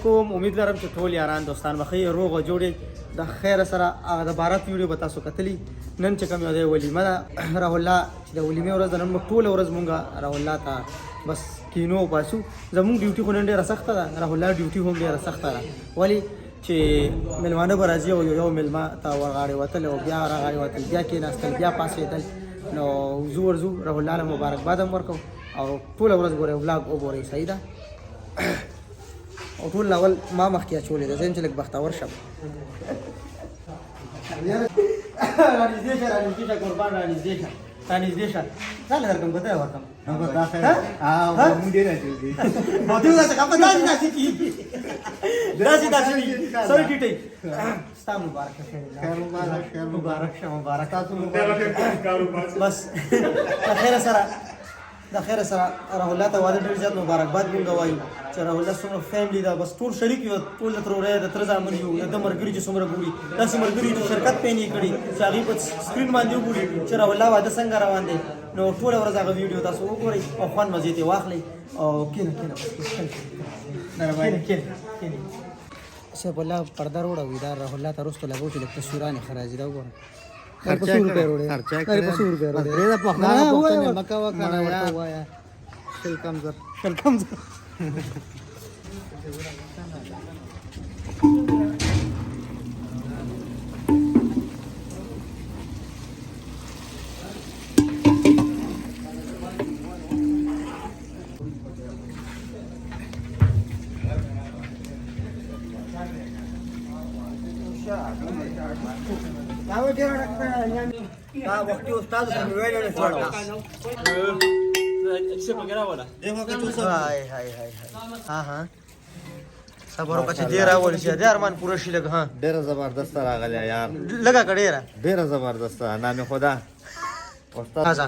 کوم امید لرم چې ټول یاران دوستان بخیر روغ او جوړ د خیر سره هغه د بارات ویډیو به تاسو کتلی نن چې کوم یو دی ولیمه ده راه الله چې د ولیمې ورځ نن موږ ټول ورځ مونږه راه الله ته بس کینو پاسو زموږ ډیوټي خو نن ډېره سخته ده راه الله ډیوټي هم ډېره سخته ده ولی چې ملمانه به راځي او یو ملما ته ورغاړې وتل او بیا راغاړې وتل بیا کېناستل بیا پاسېدل نو زو ورځو راه الله له مبارکباد هم ورکوم او ټول ورځ ګورئ ولاګ وګورئ صحیح ده او ټول اول ما مخکې اچولې ده زه چې لږ بختور شم رانږدې شه قربان رانږدې شه ځاله درکړم که ته یې ورکړم مونږ ډېر اچوي موضوع داسې که په داسې کېږي داسې کېږي سوی ټیټئ ستا مبارک مبارک تاسو مبارک بس د خیر سره راه الله ته واده ډېر زیات مبارکباد مونږ وایو چې راه الله څومره فیملي ده بس ټول شریک یو ټول د ترورۍ د تره زامن یو د ملګري چې څومره ګوري داسې ملګري چې شرکت پې نه کړي چې هغوی په سکرین باندې وګوري چې راه الله واده څنګه روان دی نو ټوله ورځ هغه ویډیو تاسو وګورئ او خوند مزې ترې واخلئ او کښېنه صاحب الله پرده روړوي دا راه الله ته وروسته لګو چې لږ تصویرانې ښه راځي دا وګوره وقتی استاد سے ویڈیو نے چھوڑا اچھے وغیرہ والا دیکھو کہ تو سب ہائے ہائے ہائے ہاں ہاں صبر وکړه چې ډیر اول شي د ارمان پوره شي لګ ها ډیر زبردست راغلی یار لګا کډیره ډیر زبردست نام خدا استاد ها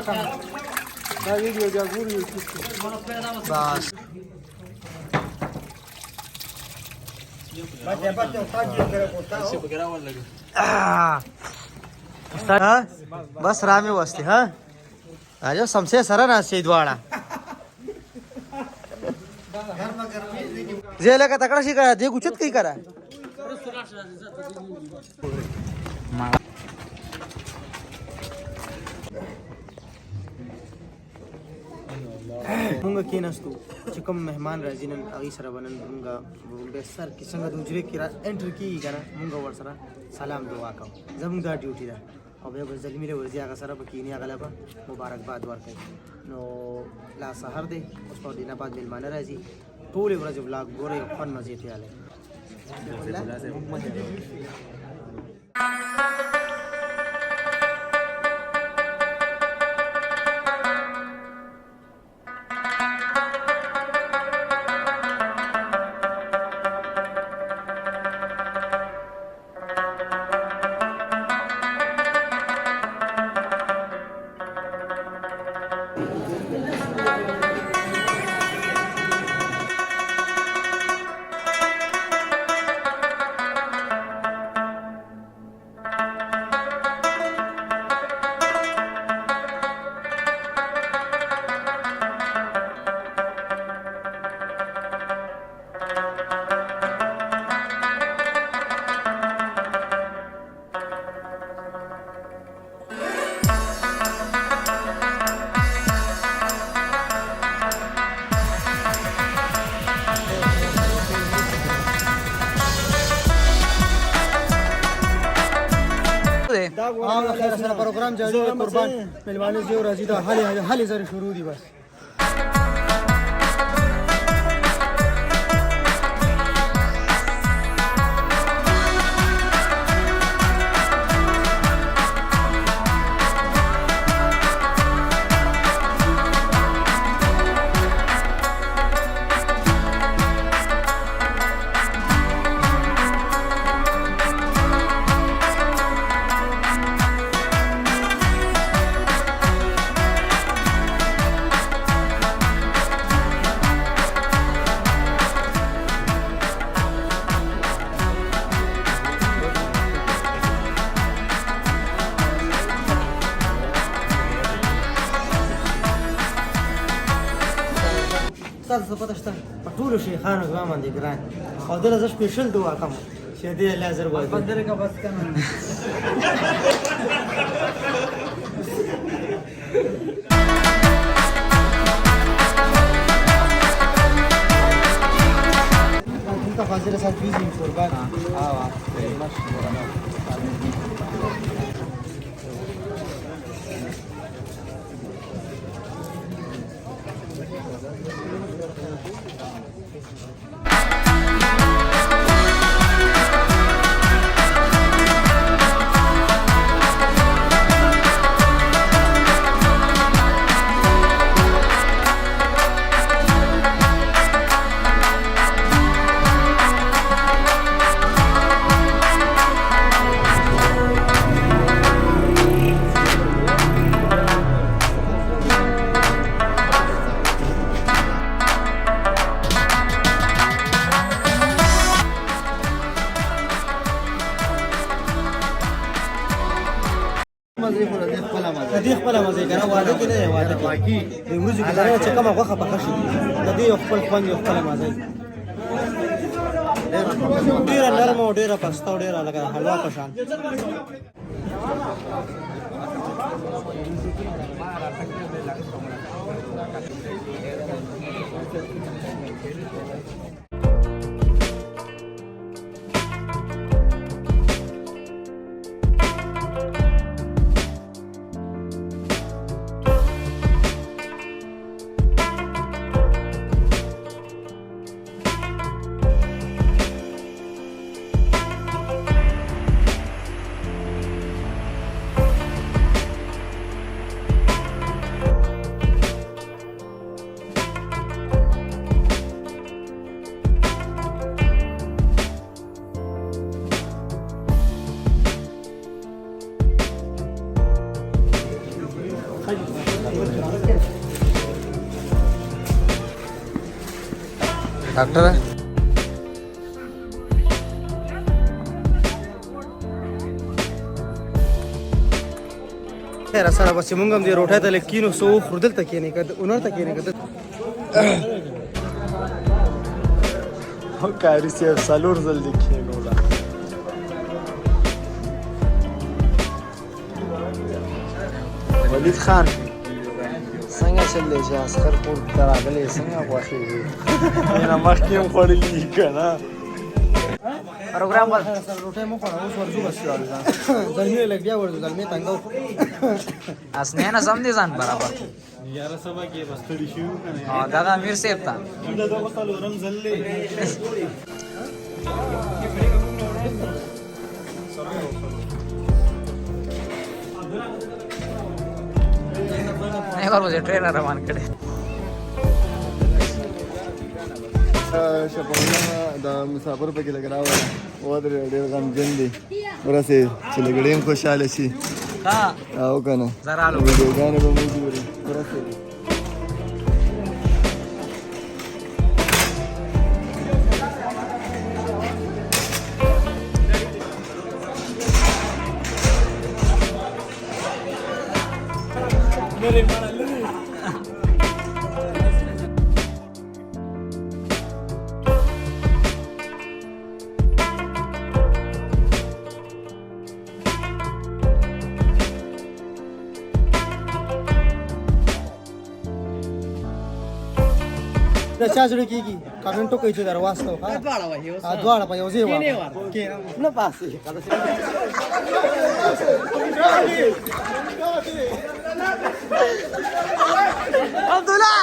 ها دا ویډیو دا ګوري بس بس رامي واسطه ها اجو سمسه سره ناسې دواړه زه لکه تکړه شي کړه دې ګوچت کی کړه مونږ کېناستو چې کوم مهمان راځي نن هغوی سره به نن مونږ به سر کې څنګه د حجرې کې انټر کېږي که نه مونږ ورسره سلام دعا کوو زموږ دا ډیوټي ده او بیا به زلمي له ورځي هغه سره به کښېني هغه له به مبارکباد ورکوي نو لا سهار دی اوس په دینه بعد مېلمانه راځي ټولې ورځې ولاګ ګورئ او خوند مزې تیالی دا خیر سره پروګرام جاری دی قربان مېلمانه زیو راځي دا هلې زره شروع دي بس استاد څه پته شته په ټولو شیخانو زما باندې ګران او دله زه سپیشل دعا کوم چې دې الله زر وایي بدر کا بس کنه انت فاضل صاحب بيزي قربان دې خپل مزه کنه واده کې نه واده کې د ورځې کې دا چې کومه غوخه پخه شي د دې خپل خوند خپل مزه ډېر نرم او ډېر پسته او ډېر لګا حلوا په شان ډاکټر خیر سره بس مونږ هم دې روټه ته لکینو سو خردل ته کېنه کده اونر ته کېنه کده هو کاری سیف سالور زل دیکھیے گولا ولید خان څنګه چلې چې اسخر پور تراغلې څنګه غوښې وي نه مخکې هم خوړلې کنه پروګرام ور روټه مو خورا اوس ورځو بس ځلمي لګ بیا ورځو ځلمي تنګو اسنه نه سم دي ځان برابر یاره سبا کې بستړي شو کنه ها دا امیر سیب تا دا د وختل ورم زلې نه ورته ټرینر روان کړي شپږمه د مسافر په کې لګراو و درې ډېر غمجن دي ورسې چې لګړې خوشاله شي ها او کنه زرالو ویډیوګانې به مو ګوري ورسې دا چا جوړ کیږي کمنټو کوي چې درواستو ها دواړه وایي اوس دواړه په یو ځای و نه پاسي عبد الله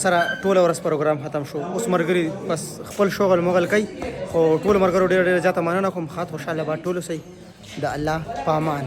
سره ټول ورځ پروګرام ختم شو اوس مرګري بس خپل شغل مغل کوي او ټول مرګرو ډېر ډېر زیاته مننه کوم خاط خوشاله با ټول سي د الله پامان